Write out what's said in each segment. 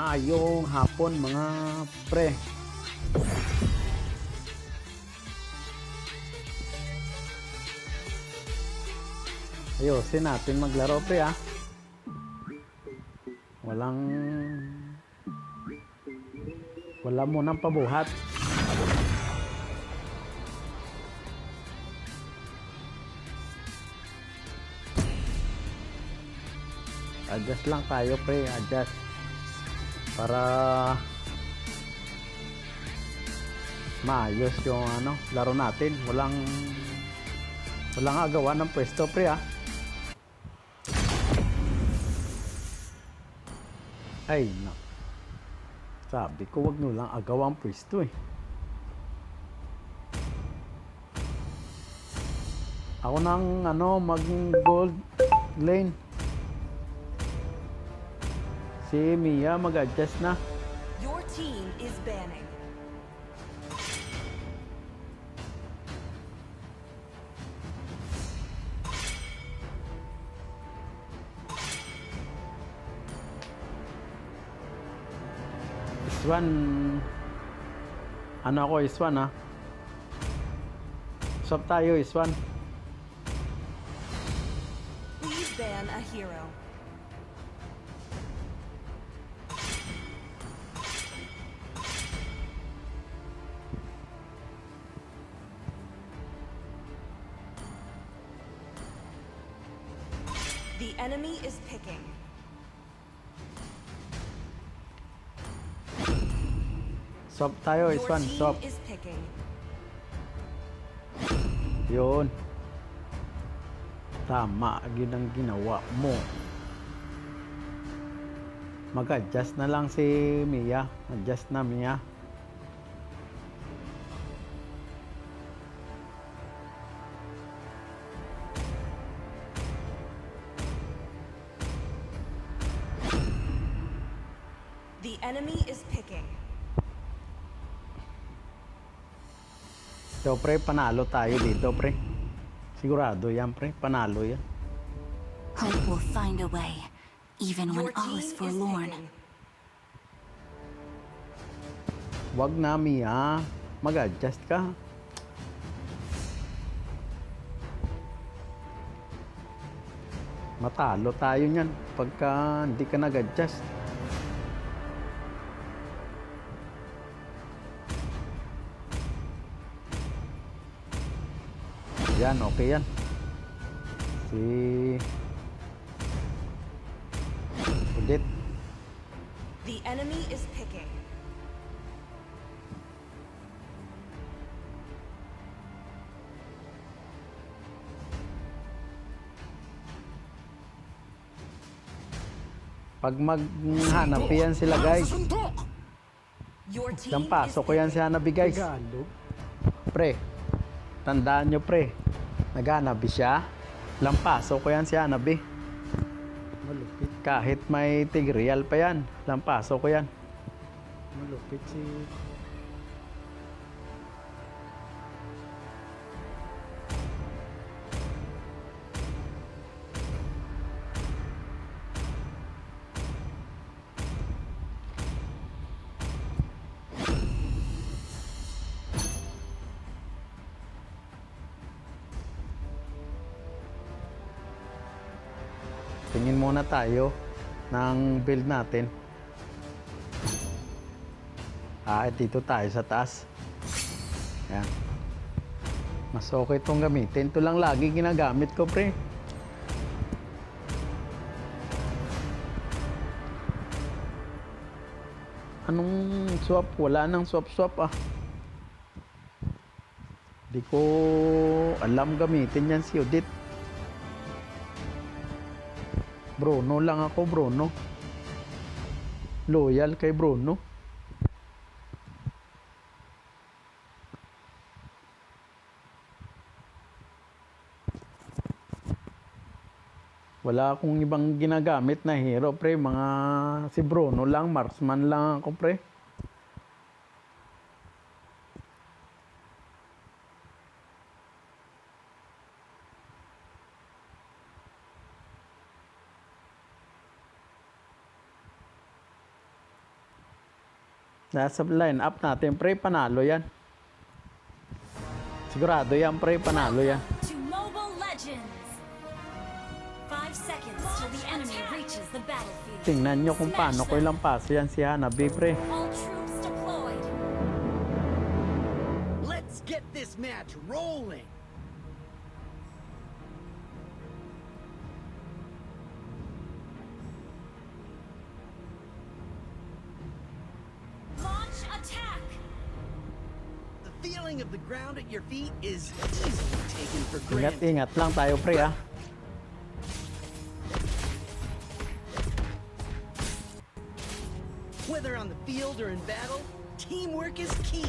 Maayong hapon mga pre. Ayusin natin maglaro pre ah. Wala munang pabuhat. Adjust lang tayo pre, adjust. Para maayos yung laro natin. Walang agawan ng pwesto pre ah. Ay no. Sabi ko wag nyo lang agawang pwesto eh. Ako nang mag gold lane. Si Mia mag-adjust na. Your team is banning. Iswan. Ako Iswan ha. Swap tayo Iswan. Please ban a hero. The enemy is picking. Swap tayo Your Iswan, team swap. is picking. Yun. Tama, ang ginawa mo. Mag-adjust na lang si Mia. Adjust na Mia. The enemy is picking. So pre, panalo tayo dito pre. Sigurado yan pre, panalo yan. Hope will find a way, even when Your all team is is forlorn. picking. Wag na Mia, mag-adjust ka. Matalo tayo niyan pagka hindi ka nag-adjust. Yan, okay yan. Si Udit. The enemy is picking. Pag maghanap yan sila guys. Your team Yan is pasok ko yan si Hanabi guys. Pre, tandaan nyo pre. Naghanabi siya. Lampaso ko yan si Hanabi. Malupit. Kahit may tigreal pa yan. Lampaso ko yan. Malupit si... Tingin muna tayo ng build natin. Dito tayo sa taas. Yan. Mas okay itong gamitin. Ito lang lagi ginagamit ko pre. Anong swap? Wala nang swap ah. Di ko alam gamitin yan si Udit. Bruno lang ako, Bruno. Loyal kay Bruno. Wala akong ibang ginagamit na hero, pre. Mga si Bruno lang, marksman lang ako, pre. Nasa line up natin, pre, panalo yan. Sigurado yan, pre, panalo yan. To Mobile Legends. 5 seconds till the enemy reaches the battlefield. Tingnan nyo kung paano ko ilang paso yan si Hanabi, pre. All troops deployed. Let's get this match rolling. Launch attack. The feeling of the ground at your feet is easily taken for Ingat, granted. ingat lang tayo, pre, ah. Whether on the field or in battle, teamwork is key.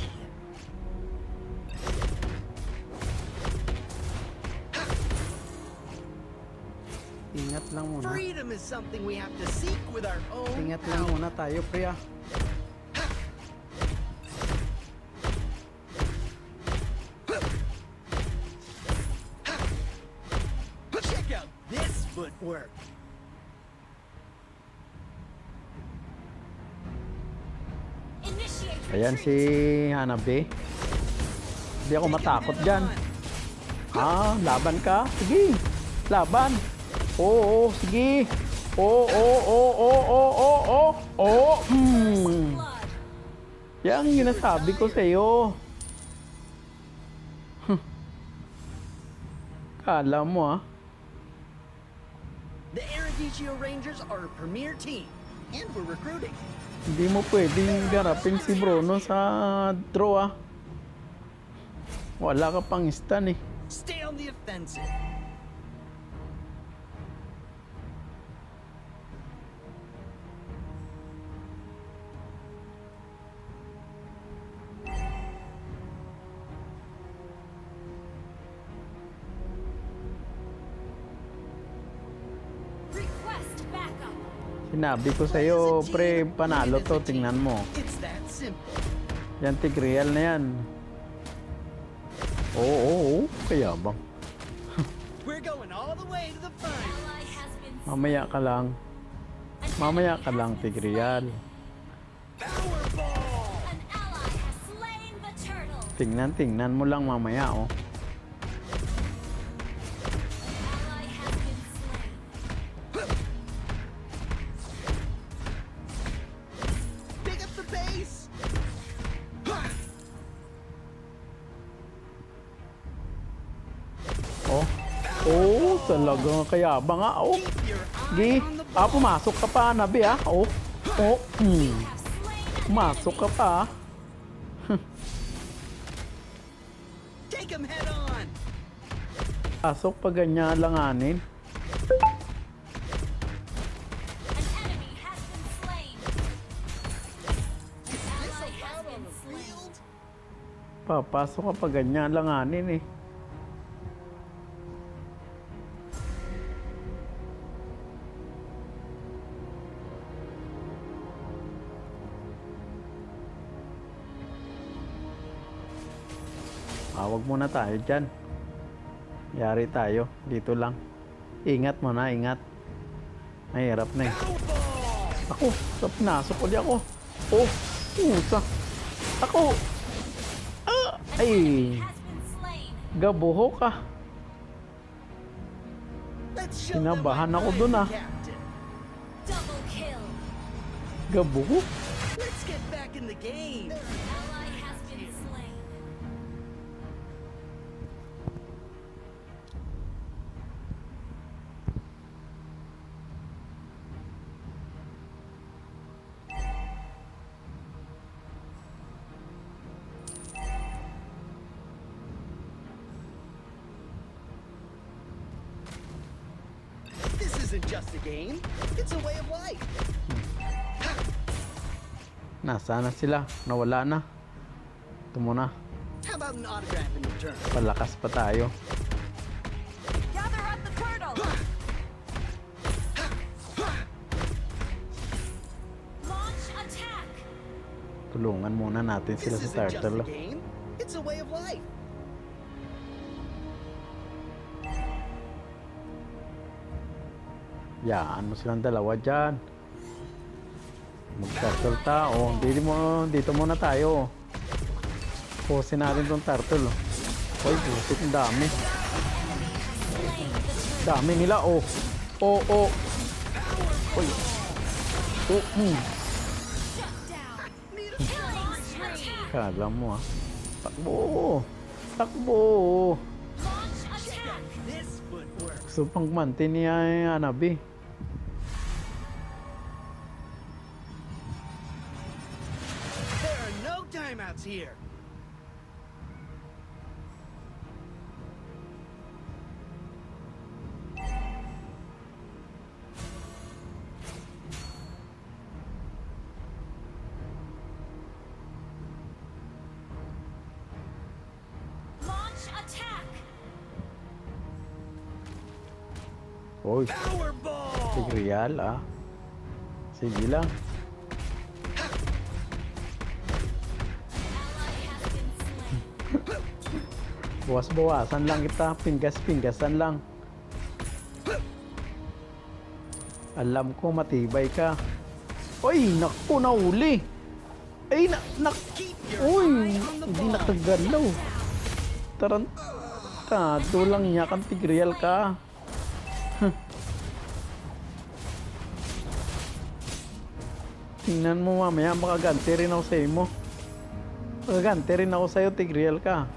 Ingat lang muna. Freedom is something we have to seek with our own Ingat lang power. muna tayo, pre, ah. Check out this footwork. Initiate Ayan si Hanabi. Hindi ako matakot dyan. Ah, laban ka? Sige. Laban. Oo, sige. Oo, oo, oo, oo, oo, oo, oo. blood. Yan ang ginasabi ko sa iyo. Kala mo, ah. The Eruditio Rangers are a premier team, and we're recruiting. Hindi mo pwedeng garapin si Bruno sa draw, ah. Wala ka pang stun, eh. Stay on the offensive. Request backup. Sinabi ko sa iyo, pre, panalo to, tingnan mo. It's that simple. Yan, tigreal na yan. Oo, oo, oo. Kaya bang. We're going all the way to the final. Ally has been Mamaya ka lang. Mamaya ka lang, tigreal. Powerball! An ally has slain the turtle. Tingnan mo lang mamaya, oh. Ally has been slain. Pick up the pace. Oh. Oh, talagang kayabang, ah. Oh. Keep your Gi. eye on the Ah, ball. pumasok ka pa, Nabi, ah. Oh. Oh. Have slain an Pumasok ka pa, ah. Take him head on. Pasok pa ganyan langanin. An enemy has been slain. Ally has been slain. Papasok ka pa ganyan langanin, eh. Wag muna tayo dyan. Yari tayo. Dito lang. Ingat mo na, ingat. Mahirap na eh. Ako, sa pinasok ulit ako. Oh, pusa. Ako. Ah, ay. Has been slain. Gabuho ka. Let's show them Kinabahan why ako I'm dun, the ah. captain. Double kill. Gabuho. Let's get back in the game. Ally has been slain. This isn't just a game. It's a way of life. Nasaan na sila? Nawala na. Ito muna. How about an autograph in return? Palakas pa tayo. Gather up the turtle. Launch attack. Tulungan muna natin sila This sa isn't just a turtle. game. It's a way of life. Yaan mo silang dalawa dyan. Mag-turtle tao. Dito muna tayo. Pusin natin tong turtle. Oh. Uy, busit ang dami. Dami nila, oh. Oh, oh. Uy. Oh, Kala mo, ah. Takbo. Takbo. Launch attack. This would work. Gusto pang mantin niya Hanabi. There are no timeouts here. Launch attack. Uy, Powerball. Tigreal, ah. Sige lang. Ally has been slain. Bawas-bawasan lang kita. Pinggas-pinggasan lang. Alam ko matibay ka. Uy, naku, nahuli. Ay, Keep your uy, eye on the hindi ball. nakagalaw. Tarantado lang niya kang Tigreal ka. Tingnan mo mamaya, makaganti rin ako sa'yo mo. Makaganti rin ako sa'yo, Tigreal ka.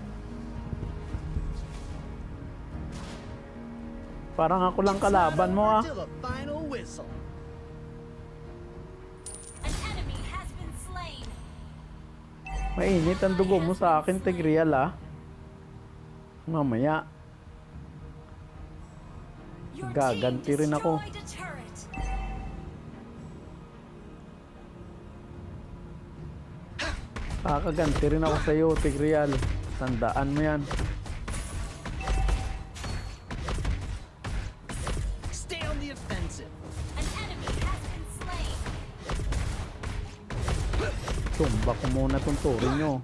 Parang ako lang It's not kalaban mo, over ah. till the final whistle. An enemy has been slain. Mainit ang dugo mo sa akin, Tigreal, ah. Mamaya, Your gaganti team rin ako. destroyed a turret. kakaganti rin ako sa'yo, Tigreal. Tandaan mo yan. Stay on the offensive. An enemy has been slain. Tumba ko muna tong turi nyo.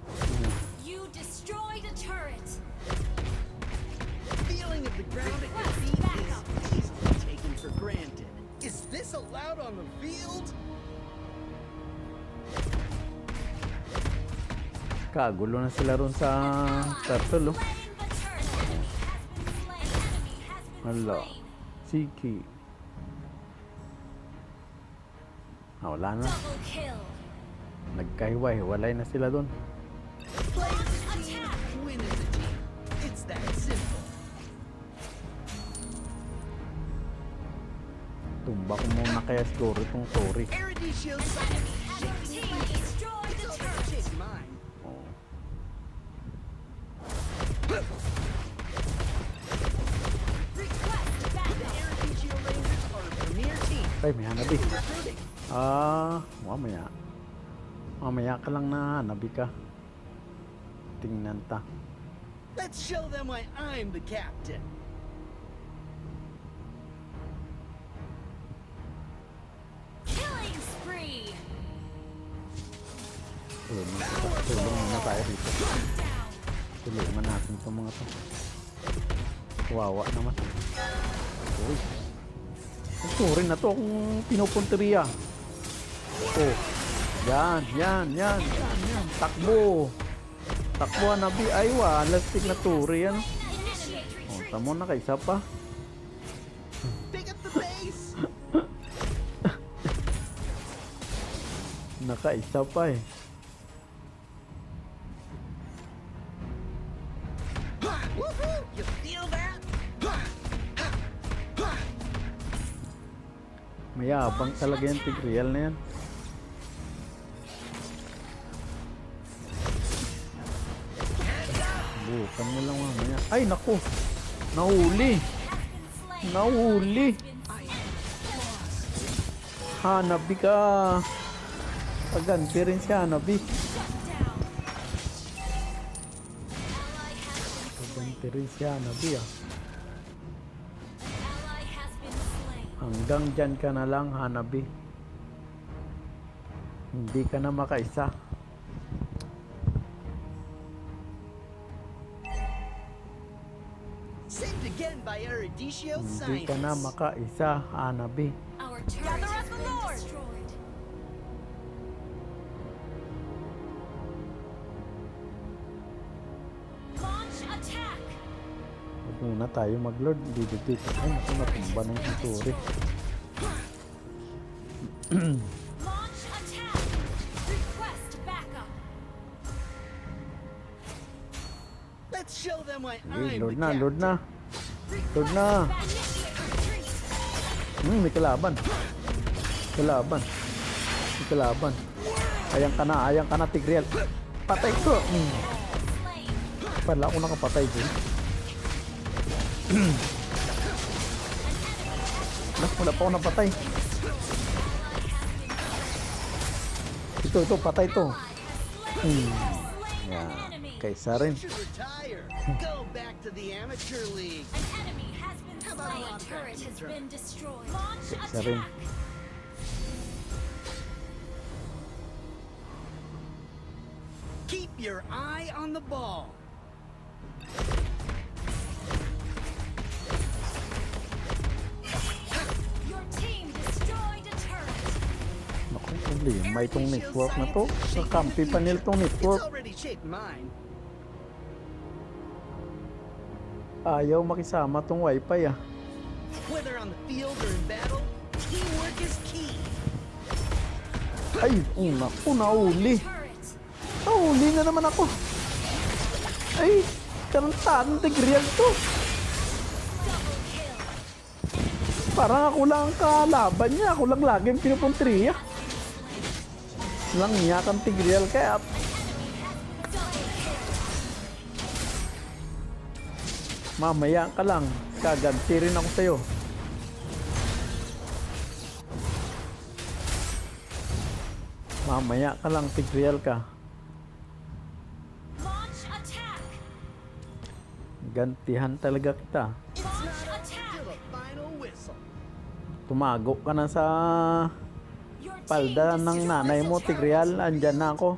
You destroyed a turret. Feeling of the ground at your feet is easily taken for granted. Is this allowed on the field? Kagulo na sila ron sa turtle, oh. Slain the turret. Enemy has been slain. Enemy has been Hala. slain. Siki. Wala na. Double kill. Nagkahiwa-hiwalay na sila dun. Play as a team, win as a team. It's that simple. Tumba ko muna kaya siguro itong turi. Erudition Enemy has your team destroyed the turret. shake mine. Oh. Request backup. Erudition Rangers are a premier team. Ay, may hanabi. Recruiting. Mamaya. Mamaya ka lang na hanabi ka. Tingnan ta. Let's show them why I'm the captain. Killing spree. Tulungan muna tayo dito. Down. Tulungan natin itong mga to. Kawawa naman. Uy. Ang turi na to kung pinupunteriya. Oh. Yan. Takbo. Takbo, hanabi. Ay, lastik na turi yan. Initiate Oh, retreat. tamo na kaisa pa. Pick up the pace. Nakaisa pa eh. Woohoo! You feel that? Mayabang talaga yung Tigreal na yan. Bukan mo lang mamaya. Ay, naku! Nahuli! Has been slain. Nahuli! Hanabi ka! Paganti rin si Hanabi. Shut down. Ally has been Paganti rin si Hanabi, ah. Ally has been slain. Hanggang dyan ka na lang, Hanabi. Hindi ka na makaisa. Saved again by Erudicio Hindi ka Science. na makaisa, Hanabi. Our turret Gather has up the been Lord. destroyed. Muna tayo mag-lord. Dito. Ay, naku, natumba na yung Century. Launch attack. Request backup. Let's show them why Hey, I'm lord the na, captain. lord na. Lord na. Initiate retreat. May kalaban. May kalaban. Ayan ka na, Tigreal. Patay ko. Slain. Pala ako nakapatay dun. Wala pa ako napatay. Ito, patay to. Slain an Yan. enemy. Kaysa rin. You should retire. Go back to the amateur league. An enemy has been How about a slain. lot Turret has back been destroyed. Launch Kaysa rin. attack. Keep your eye on the ball. Your team destroyed a turret. Naku, problema itong network na to. Sa kampi pa nila itong It's network. already shaped mine. Ayaw makisama tong wifi ah. Whether on the field or in battle, teamwork is key. Ay, naku, nauli. Turret. Nauli na naman ako. Ay, karantaan ng Tigreal to. Double kill. Parang ako lang ang kalaban niya. Ako lang lagi ang pinupuntriya. Lang niya kang Tigreal kaya mamaya ka lang. Kaganti rin ako sa'yo. Mamaya ka lang, Tigreal ka. Launch attack. Gantihan talaga kita. Launch attack. Till the final whistle. Tumago ka na sa Your team palda ng destroyed nanay mo, a turret. Tigreal. Andyan na ako.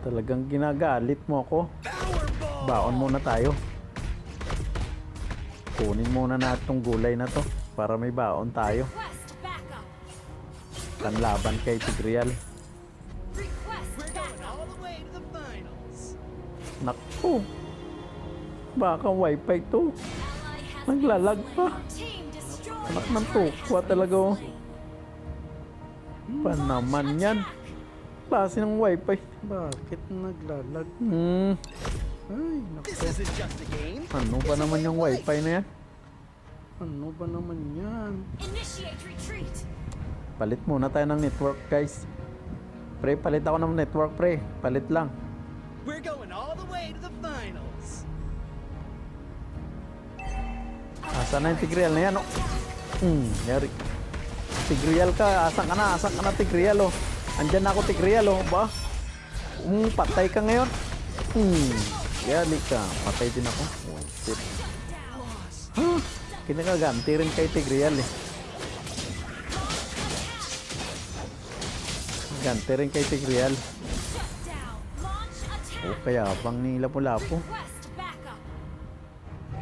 Talagang ginagalit mo ako. Powerball. Baon muna tayo. Kunin muna natin tong gulay na to para may baon tayo. Request backup. Panlaban kay Tigreal. Request We're going backup. all the way to the finals. Naku. Baka wifi to. Ally has Naglalag been pa. slain. Your team destroyed Anak a ng turret. tukwa talaga oh. Pa naman yan. Klase ng wifi. Bakit naglalag? Ay, naku. This isn't just a game. Ano ba naman yung wifi na yan? Ano ba naman yan? Initiate retreat. Palit muna tayo ng network guys. Pre, palit ako ng network pre. Palit lang. We're going all the way to the finals. Asa na yung Tigreal na yan oh. Yari. Tigreal ka. Asan ka na Tigreal oh. Andyan na ako Tigreal oh. Ba? Patay ka ngayon. Yali ka. Patay din ako. Oh, shit. Huh? Kinakaganti rin kay Tigreal eh. Ganti rin kay Tigreal. Down. Launch attack. Oh, kaya bang ni Lapu-Lapu. Request backup.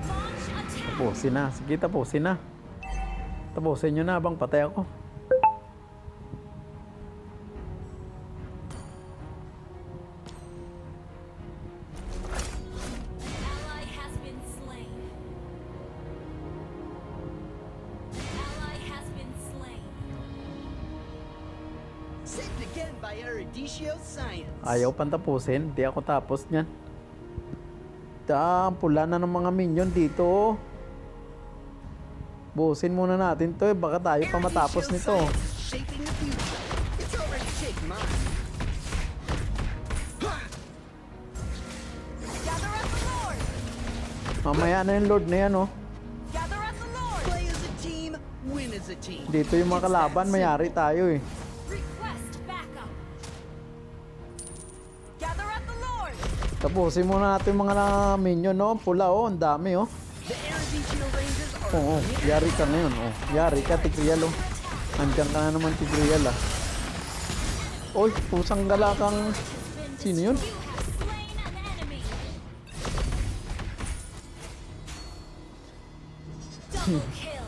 Launch attack. Tapusin na. Sige, tapusin na. Tapusin nyo na bang patay ako. Ally has been slain. Ally has been slain. Saved again by Eruditio Science. Ayaw pang tapusin. Di ako tapos niyan. Pula na ng mga minion dito oh. Buusin muna natin to eh. Baka tayo pa matapos Eruditio nito. Science, shaping the future. It's already shaped mine. Gather at the Lord. Mamaya na yung Lord na yan oh. Gather at the Lord. Play as a team, win as a team. Dito yung mga It's that kalaban. simple. Mayari tayo eh. Request backup. Gather at the Lord. Tapusin muna natin yung mga minion no. Pula oh. Ang dami oh. The Eruditio Rangers are Oo. Yari ka ngayon oh. Yari ka Tigreal oh. Andyan ka na naman Tigreal ah. Oy. Pusang galakang. Sino yun? You have slain an enemy. Double kill.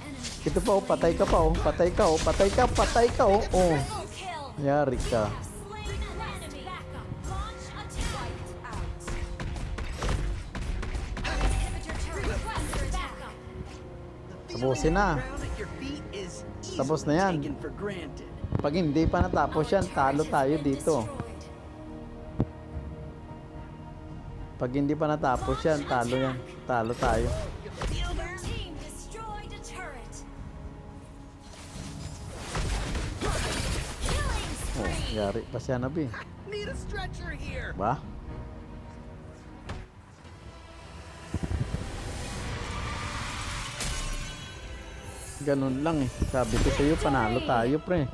Enemy Ito pa oh. Patay ka pa oh. Patay ka oh. Patay ka. Patay ka oh. Oh. triple kill. Yari ka. Slain an enemy. Tapusin na. Ground at your feet is Tapos na easily yan. taken for granted. Pag hindi pa natapos yan, talo tayo dito. Pag hindi pa natapos yan, talo yan. Talo tayo. Your team destroyed a turret. Killing Oh, spree. yari pa siya nabi. Need a stretcher here. Ba? Ganun lang eh. Sabi ko sa'yo, panalo tayo pre.